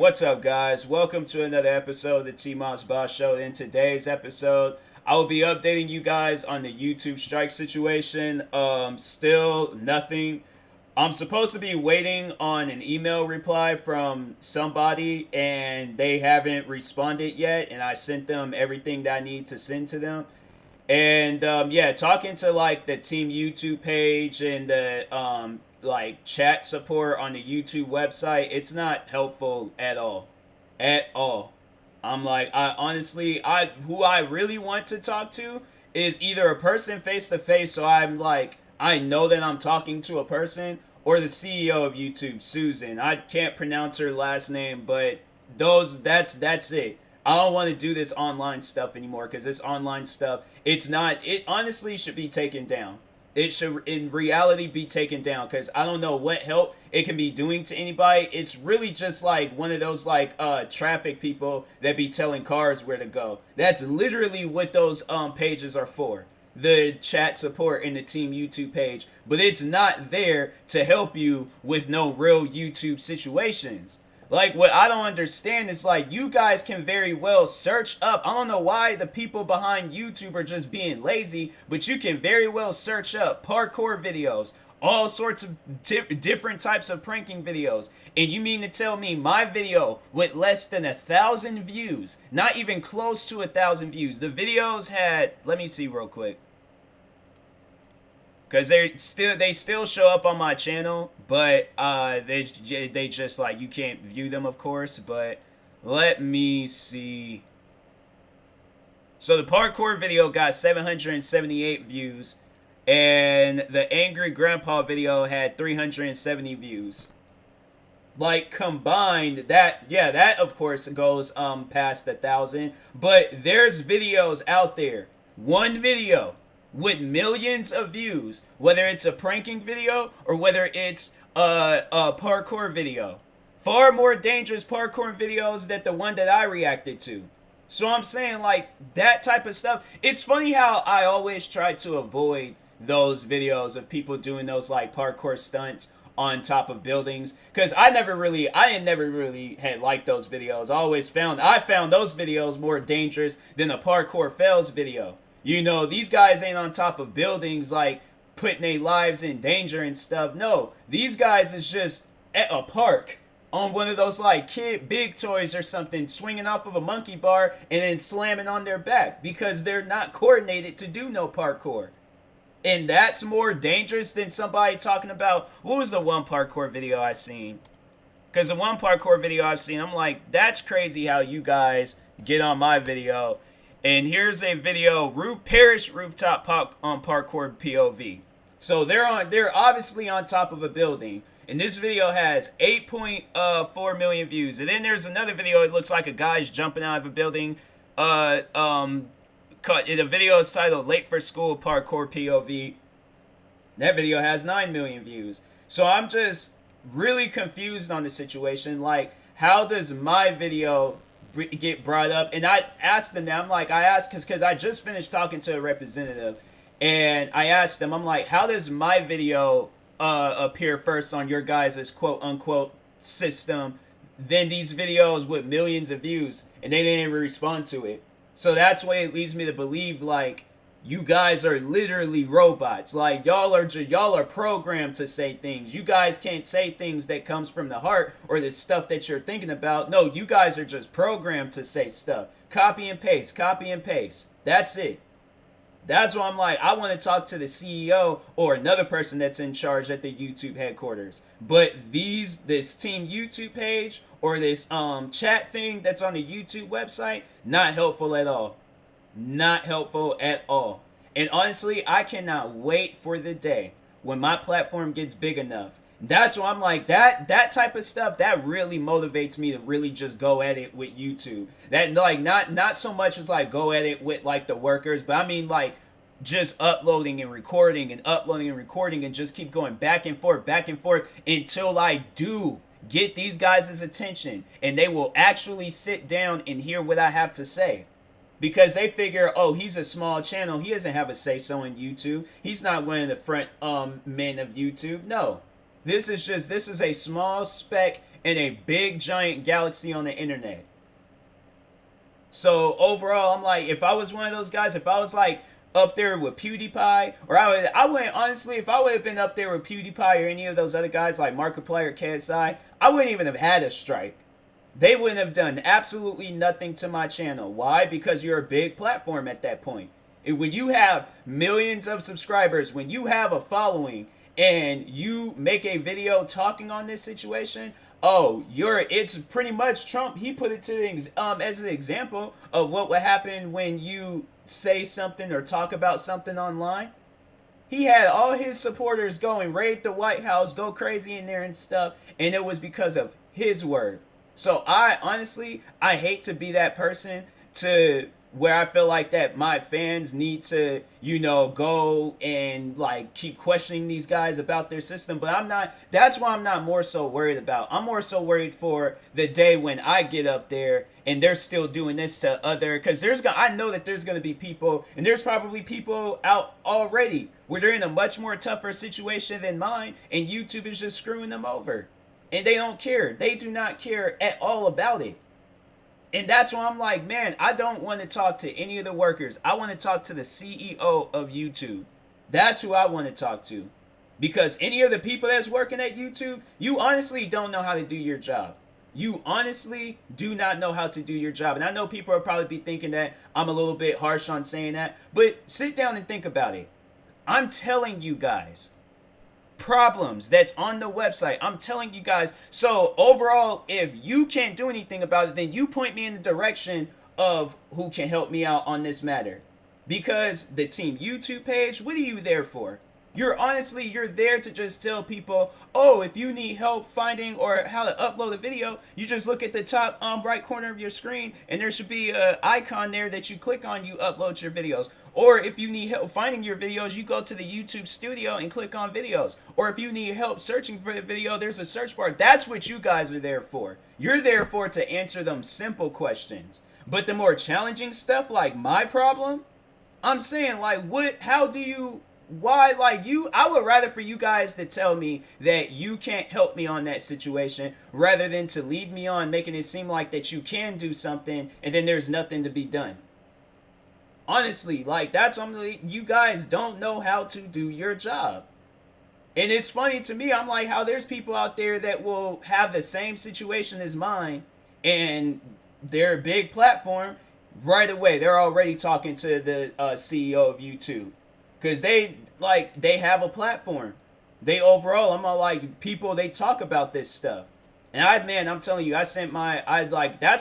What's up, guys? Welcome to another episode of the TMossBoss Show. In today's episode, I will be updating you guys on the YouTube strike situation. Still nothing. I'm supposed to be waiting on an email reply from somebody, and they haven't responded yet, and I sent them everything that I need to send to them. And yeah, talking to like the Team YouTube page and the like chat support on the YouTube website, it's not helpful at all. At all. I'm like, I honestly, who I really want to talk to is either a person face to face, so I'm like, I know that I'm talking to a person, or the CEO of YouTube, Susan. I can't pronounce her last name, but that's it. I don't want to do this online stuff anymore, because this online stuff, it honestly should be taken down. It should in reality be taken down, because I don't know what help it can be doing to anybody. It's really just like one of those like traffic people that be telling cars where to go. That's literally what those pages are for. The chat support in the Team YouTube page, but it's not there to help you with no real YouTube situations. Like, what I don't understand is, like, you guys can very well search up. I don't know why the people behind YouTube are just being lazy, but you can very well search up parkour videos, all sorts of different types of pranking videos. And you mean to tell me my video with less than 1,000 views, not even close to 1,000 views, the videos had, let me see real quick, because they still show up on my channel, but they just like, you can't view them, of course. But let me see. So the parkour video got 778 views, and the angry grandpa video had 370 views. Like, combined, that of course goes past 1,000. But there's videos out there, one video with millions of views, whether it's a pranking video or whether it's a parkour video. Far more dangerous parkour videos than the one that I reacted to. So I'm saying, like, that type of stuff. It's funny how I always try to avoid those videos of people doing those like parkour stunts on top of buildings, because I never really had liked those videos. I found those videos more dangerous than a parkour fails video. You know, these guys ain't on top of buildings, like, putting their lives in danger and stuff. No, these guys is just at a park on one of those, like, kid big toys or something, swinging off of a monkey bar and then slamming on their back because they're not coordinated to do no parkour. And that's more dangerous than somebody talking about, what was the one parkour video I seen? Because the one parkour video I've seen, I'm like, that's crazy how you guys get on my video. And here's a video, Parish rooftop parkour POV. So they're obviously on top of a building, and this video has 8.4 million views. And then there's another video. It looks like a guy's jumping out of a building. The video is titled "Late for School Parkour POV." That video has 9 million views. So I'm just really confused on the situation. Like, how does my video get brought up? And I asked them that. I'm like, because I just finished talking to a representative, and I asked them, I'm like, how does my video appear first on your guys' quote unquote system than these videos with millions of views? And they didn't even respond to it. So that's why it leads me to believe, like, you guys are literally robots. Like, y'all are programmed to say things. You guys can't say things that comes from the heart or the stuff that you're thinking about. No, you guys are just programmed to say stuff. Copy and paste, copy and paste. That's it. That's why I'm like, I want to talk to the CEO or another person that's in charge at the YouTube headquarters. But this Team YouTube page or this chat thing that's on the YouTube website, not helpful at all. Not helpful at all. And honestly, I cannot wait for the day when my platform gets big enough. That's why I'm like, that type of stuff, that really motivates me to really just go at it with YouTube. That, like, not so much as like go at it with like the workers, but I mean like just uploading and recording and just keep going back and forth until I do get these guys' attention and they will actually sit down and hear what I have to say. Because they figure, oh, he's a small channel, he doesn't have a say-so in YouTube. He's not one of the front men of YouTube. No. This is a small speck in a big giant galaxy on the internet. So overall, I'm like, if I was one of those guys, if I was like up there with PewDiePie, or I wouldn't, honestly, if I would have been up there with PewDiePie or any of those other guys like Markiplier or KSI, I wouldn't even have had a strike. They wouldn't have done absolutely nothing to my channel. Why? Because you're a big platform at that point. And when you have millions of subscribers, when you have a following, and you make a video talking on this situation, oh, it's pretty much Trump. He put it to as an example of what would happen when you say something or talk about something online. He had all his supporters go and raid the White House, go crazy in there and stuff, and it was because of his word. So I hate to be that person to where I feel like that my fans need to, go and like keep questioning these guys about their system. But that's why I'm not more so worried about. I'm more so worried for the day when I get up there and they're still doing this to because I know that there's going to be people, and there's probably people out already where they're in a much more tougher situation than mine, and YouTube is just screwing them over. And they don't care. They do not care at all about it. And that's why I'm like, man, I don't want to talk to any of the workers. I want to talk to the CEO of YouTube. That's who I want to talk to. Because any of the people that's working at YouTube, you honestly don't know how to do your job. You honestly do not know how to do your job. And I know people will probably be thinking that I'm a little bit harsh on saying that. But sit down and think about it. I'm telling you guys problems that's on the website. I'm telling you guys. So overall, if you can't do anything about it, then you point me in the direction of who can help me out on this matter. Because the Team YouTube page, what are you there for? You're there to just tell people, oh, if you need help finding or how to upload a video, you just look at the top right corner of your screen, and there should be an icon there that you click on, you upload your videos. Or if you need help finding your videos, you go to the YouTube studio and click on videos. Or if you need help searching for the video, there's a search bar. That's what you guys are there for. You're there for to answer them simple questions. But the more challenging stuff, like my problem, I'm saying, like, I would rather for you guys to tell me that you can't help me on that situation rather than to lead me on making it seem like that you can do something and then there's nothing to be done. Honestly, like, you guys don't know how to do your job. And it's funny to me, I'm like, how there's people out there that will have the same situation as mine and their big platform, right away they're already talking to the CEO of YouTube. Because they have a platform. I'm all like, people, they talk about this stuff. And I'm telling you, that's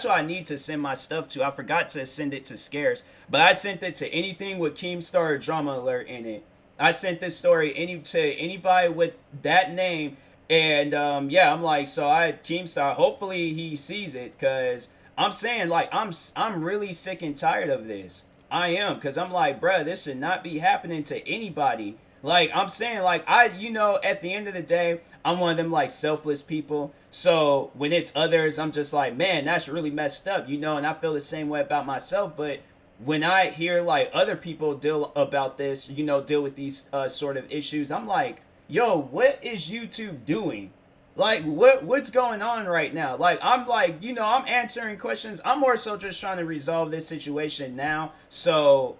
who I need to send my stuff to. I forgot to send it to Scares, but I sent it to anything with Keemstar Drama Alert in it. I sent this story to anybody with that name. And I'm like, so Keemstar, hopefully he sees it, because I'm saying, like, I'm really sick and tired of this. I am, because I'm like, bruh, this should not be happening to anybody. Like, I'm saying, like, at the end of the day, I'm one of them, like, selfless people. So when it's others, I'm just like, man, that's really messed up, and I feel the same way about myself. But when I hear, like, other people deal with these sort of issues, I'm like, yo, what is YouTube doing? Like, what's going on right now? Like, I'm like, I'm answering questions. I'm more so just trying to resolve this situation now, so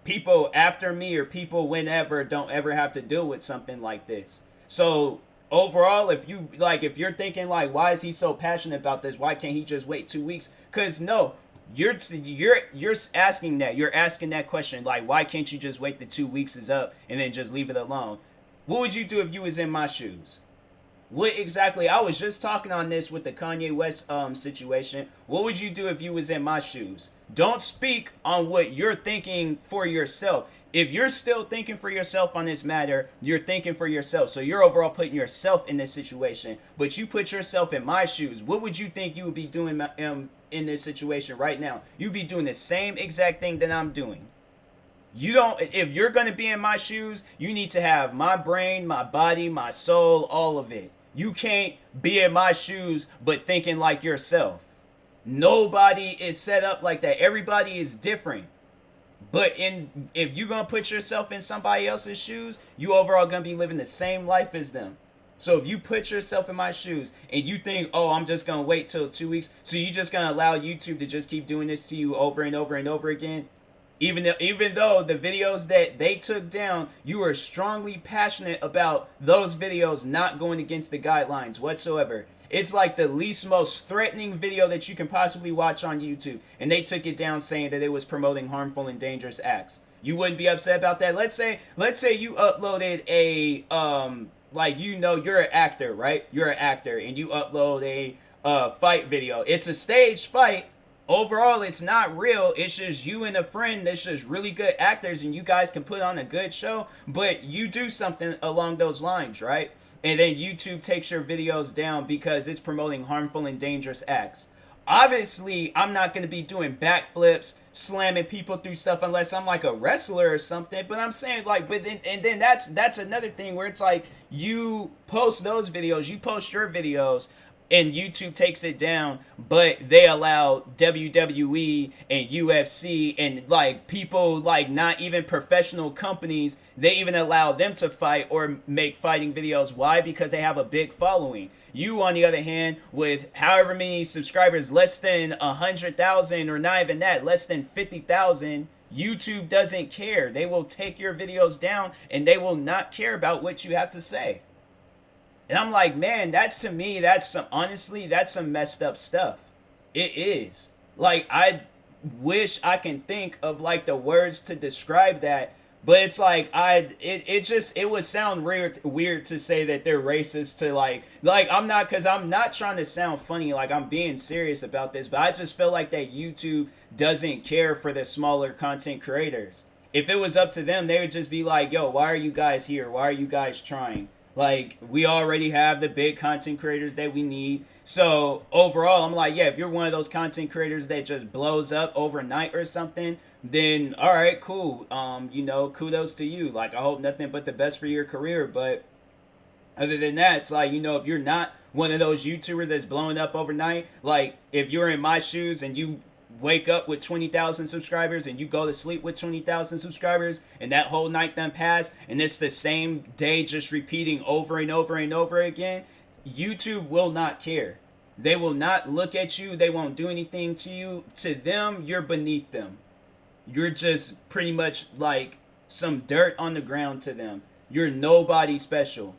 people after me or people whenever don't ever have to deal with something like this. So overall, if you're thinking, like, why is he so passionate about this? Why can't he just wait 2 weeks? Because no, you're asking that. You're asking that question, like, why can't you just wait the 2 weeks is up and then just leave it alone? What would you do if you was in my shoes? What exactly? I was just talking on this with the Kanye West situation. What would you do if you was in my shoes? Don't speak on what you're thinking for yourself. If you're still thinking for yourself on this matter, you're thinking for yourself. So you're overall putting yourself in this situation. But you put yourself in my shoes. What would you think you would be doing in this situation right now? You'd be doing the same exact thing that I'm doing. If you're going to be in my shoes, you need to have my brain, my body, my soul, all of it. You can't be in my shoes but thinking like yourself. Nobody is set up like that. Everybody is different. But if you're going to put yourself in somebody else's shoes, you overall going to be living the same life as them. So if you put yourself in my shoes and you think, oh, I'm just gonna wait till 2 weeks, so you just gonna allow YouTube to just keep doing this to you over and over and over again? Even though the videos that they took down, you were strongly passionate about those videos not going against the guidelines whatsoever. It's like the least most threatening video that you can possibly watch on YouTube, and they took it down saying that it was promoting harmful and dangerous acts. You wouldn't be upset about that? Let's say you uploaded a like, you know, you're an actor, right? You're an actor and you upload a fight video. It's a staged fight. Overall, it's not real. It's just you and a friend that's just really good actors, and you guys can put on a good show, but you do something along those lines, right? And then YouTube takes your videos down because it's promoting harmful and dangerous acts. Obviously, I'm not going to be doing backflips, slamming people through stuff unless I'm like a wrestler or something. But I'm saying, like, then that's another thing where it's like, you post those videos, you post your videos, and YouTube takes it down, but they allow WWE and UFC and like people like not even professional companies, they even allow them to fight or make fighting videos. Why? Because they have a big following. You, on the other hand, with however many subscribers, less than 100,000, or not even that, less than 50,000, YouTube doesn't care. They will take your videos down and they will not care about what you have to say. And I'm like, man, to me, honestly, that's some messed up stuff. It is. Like, I wish I can think of like the words to describe that, but it's like, it would sound weird to say that they're racist to like I'm not, cause I'm not trying to sound funny, like I'm being serious about this, but I just feel like that YouTube doesn't care for the smaller content creators. If it was up to them, they would just be like, yo, why are you guys here? Why are you guys trying? Like, we already have the big content creators that we need. So overall, I'm like, yeah, if you're one of those content creators that just blows up overnight or something, then all right, cool. You know, kudos to you. Like, I hope nothing but the best for your career. But other than that, it's like, you know, if you're not one of those YouTubers that's blowing up overnight, like if you're in my shoes and you wake up with 20,000 subscribers and you go to sleep with 20,000 subscribers and that whole night done passed and it's the same day just repeating over and over and over again, YouTube will not care. They will not look at you. They won't do anything to you. To them, you're beneath them. You're just pretty much like some dirt on the ground to them. You're nobody special.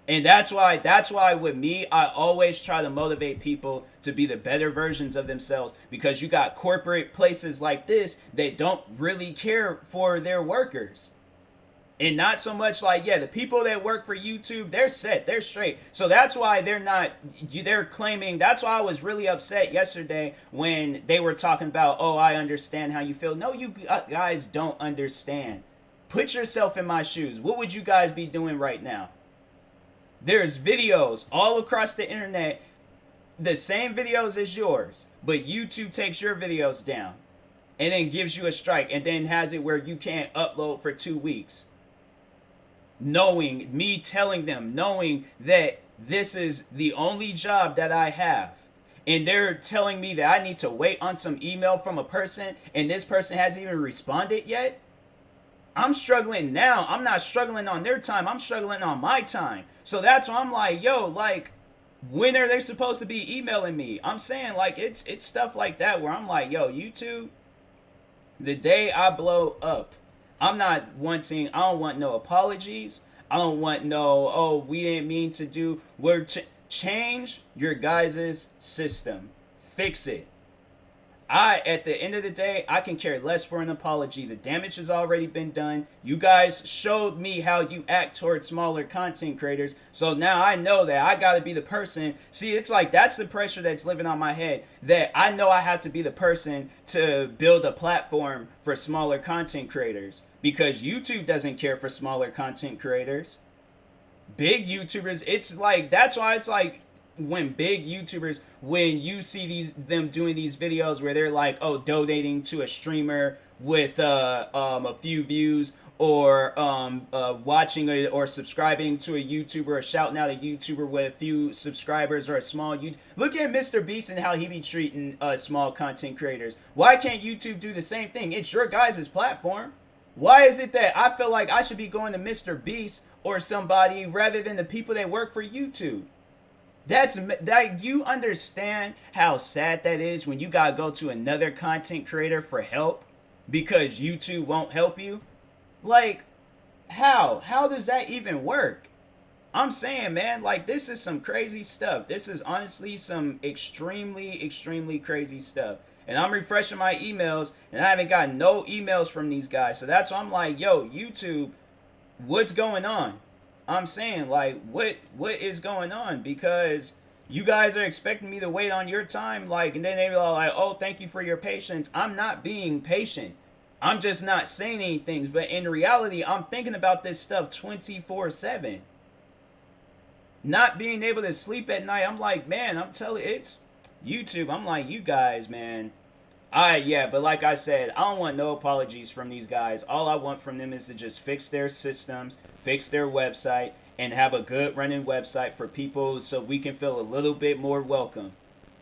And that's why with me, I always try to motivate people to be the better versions of themselves, because you got corporate places like this that don't really care for their workers. And not so much like, yeah, the people that work for YouTube, they're set, they're straight. So that's why they're claiming, that's why I was really upset yesterday when they were talking about, oh, I understand how you feel. No, you guys don't understand. Put yourself in my shoes. What would you guys be doing right now? There's videos all across the internet, the same videos as yours, but YouTube takes your videos down and then gives you a strike and then has it where you can't upload for 2 weeks. Knowing that this is the only job that I have. And they're telling me that I need to wait on some email from a person and this person hasn't even responded yet. I'm struggling now. I'm not struggling on their time. I'm struggling on my time. So that's why I'm like, yo, like, when are they supposed to be emailing me? I'm saying, like, it's stuff like that where I'm like, yo, YouTube, the day I blow up, I don't want no apologies. I don't want no, oh, we didn't mean to do. Change your guys' system. Fix it. At the end of the day, I can care less for an apology. The damage has already been done. You guys showed me how you act towards smaller content creators. So now I know that I got to be the person. See, it's like that's the pressure that's living on my head. That I know I have to be the person to build a platform for smaller content creators. Because YouTube doesn't care for smaller content creators. Big YouTubers, it's like, that's why it's like, when big YouTubers, when you see them doing these videos where they're like, oh, donating to a streamer with a few views, or watching or subscribing to a YouTuber, or shouting out a YouTuber with a few subscribers, or a small YouTube. Look at Mr. Beast and how he be treating small content creators. Why can't YouTube do the same thing? It's your guys' platform. Why is it that I feel like I should be going to Mr. Beast or somebody rather than the people that work for YouTube? That you understand how sad that is when you gotta go to another content creator for help because YouTube won't help you? Like, how does that even work? I'm saying, man, like, this is some crazy stuff. This is honestly some extremely crazy stuff. And I'm refreshing my emails, and I haven't gotten no emails from these guys. So that's why I'm like, yo, YouTube, what's going on? I'm saying, like, what is going on? Because you guys are expecting me to wait on your time, like, and then they're like, oh, thank you for your patience. I'm not being patient. I'm just not saying anything. But in reality, I'm thinking about this stuff 24/7. Not being able to sleep at night. I'm like, man, I'm telling you, it's YouTube. I'm like, you guys, man. Yeah, but like I said, I don't want no apologies from these guys. All I want from them is to just fix their systems, fix their website, and have a good running website for people so we can feel a little bit more welcome.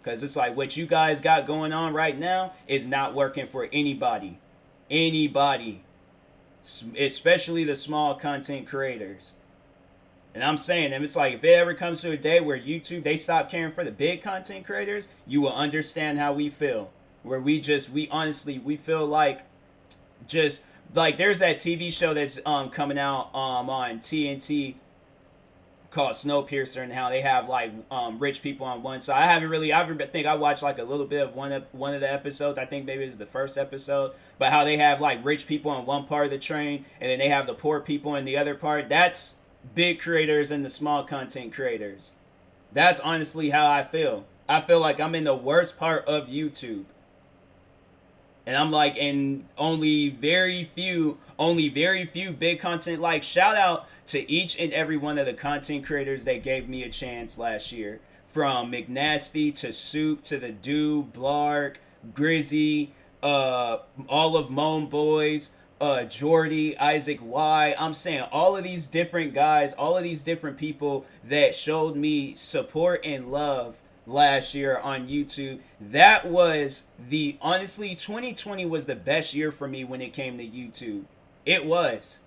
Because it's like what you guys got going on right now is not working for anybody. Anybody. Especially the small content creators. And I'm saying, and it's like, if it ever comes to a day where YouTube, they stop caring for the big content creators, you will understand how we feel. Where we honestly, we feel like, just, like, there's that TV show that's coming out on TNT called Snowpiercer, and how they have, like, rich people on one side. I think I watched, like, a little bit of one of the episodes. I think maybe it was the first episode. But how they have, like, rich people on one part of the train, and then they have the poor people in the other part. That's big creators and the small content creators. That's honestly how I feel. I feel like I'm in the worst part of YouTube. And I'm like, and only very few big content, like, shout out to each and every one of the content creators that gave me a chance last year. From McNasty to Soup to the Dude, Blark, Grizzy, all of Moan Boys, Jordy, Isaac Y. I'm saying all of these different guys, all of these different people that showed me support and love last year on YouTube. That was honestly, 2020 was the best year for me when it came to YouTube. It was.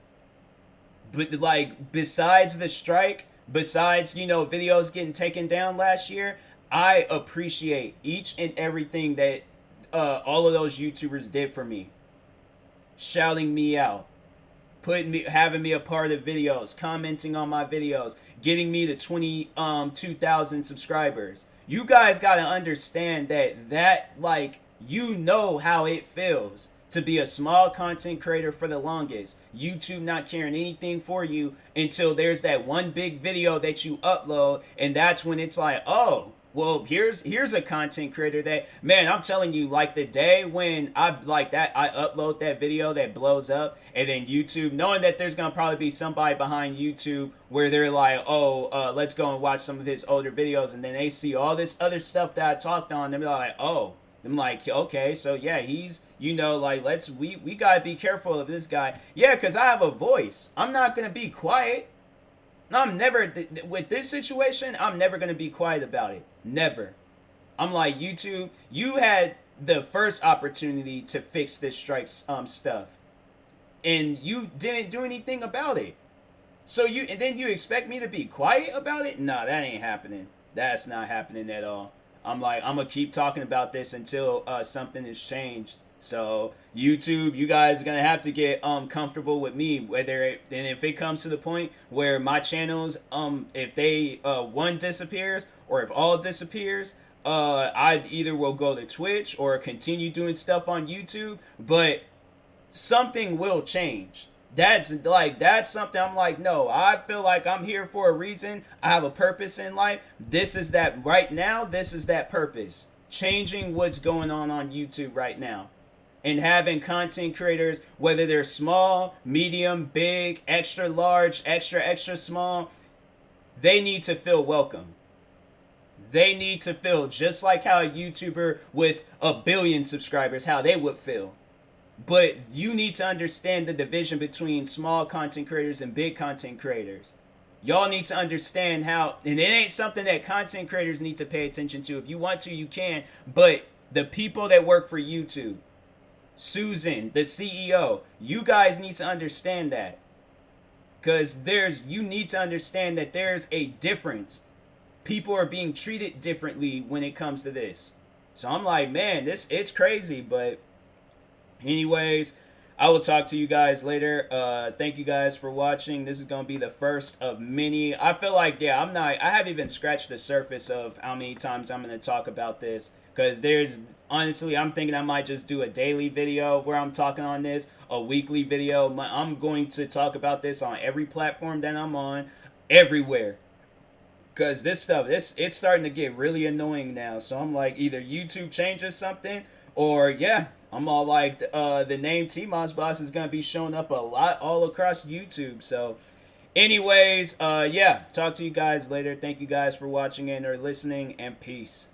But, like, besides the strike, besides, videos getting taken down last year, I appreciate each and everything that all of those YouTubers did for me. Shouting me out, having me a part of videos, commenting on my videos, getting me to 22,000 subscribers. You guys gotta understand that like, how it feels to be a small content creator for the longest. YouTube not caring anything for you until there's that one big video that you upload, and that's when it's like, oh, well, here's a content creator that, man, I'm telling you, like, the day when I upload that video that blows up, and then YouTube, knowing that there's gonna probably be somebody behind YouTube where they're like, oh, let's go and watch some of his older videos, and then they see all this other stuff that I talked on, they're like, oh, I'm like, okay, so yeah, he's, like, we gotta be careful of this guy. Yeah, because I have a voice. I'm not gonna be quiet. I'm never, with this situation, I'm never going to be quiet about it. Never. I'm like, YouTube, you had the first opportunity to fix this strike stuff. And you didn't do anything about it. And then you expect me to be quiet about it? Nah, that ain't happening. That's not happening at all. I'm like, I'm going to keep talking about this until something is changed. So YouTube, you guys are gonna have to get comfortable with me. If it comes to the point where my channels, if they one disappears or if all disappears, I either will go to Twitch or continue doing stuff on YouTube. But something will change. That's something I'm like, no, I feel like I'm here for a reason. I have a purpose in life. This is that right now. This is that purpose. Changing what's going on YouTube right now. And having content creators, whether they're small, medium, big, extra large, extra small, they need to feel welcome. They need to feel just like how a YouTuber with 1 billion subscribers, how they would feel. But you need to understand the division between small content creators and big content creators. Y'all need to understand how, and it ain't something that content creators need to pay attention to. If you want to, you can. But the people that work for YouTube, Susan, the CEO, you guys need to understand that. Because you need to understand that there's a difference. People are being treated differently when it comes to this. So I'm like, man, it's crazy. But anyways, I will talk to you guys later. Thank you guys for watching. This is going to be the first of many. I feel like, yeah, I haven't even scratched the surface of how many times I'm going to talk about this. Because honestly, I'm thinking I might just do a daily video where I'm talking on this, a weekly video. I'm going to talk about this on every platform that I'm on, everywhere. Because this stuff, it's starting to get really annoying now. So I'm like, either YouTube changes something, or yeah, I'm all like, the name TMossBoss is going to be showing up a lot all across YouTube. So anyways, yeah, talk to you guys later. Thank you guys for watching and or listening, and peace.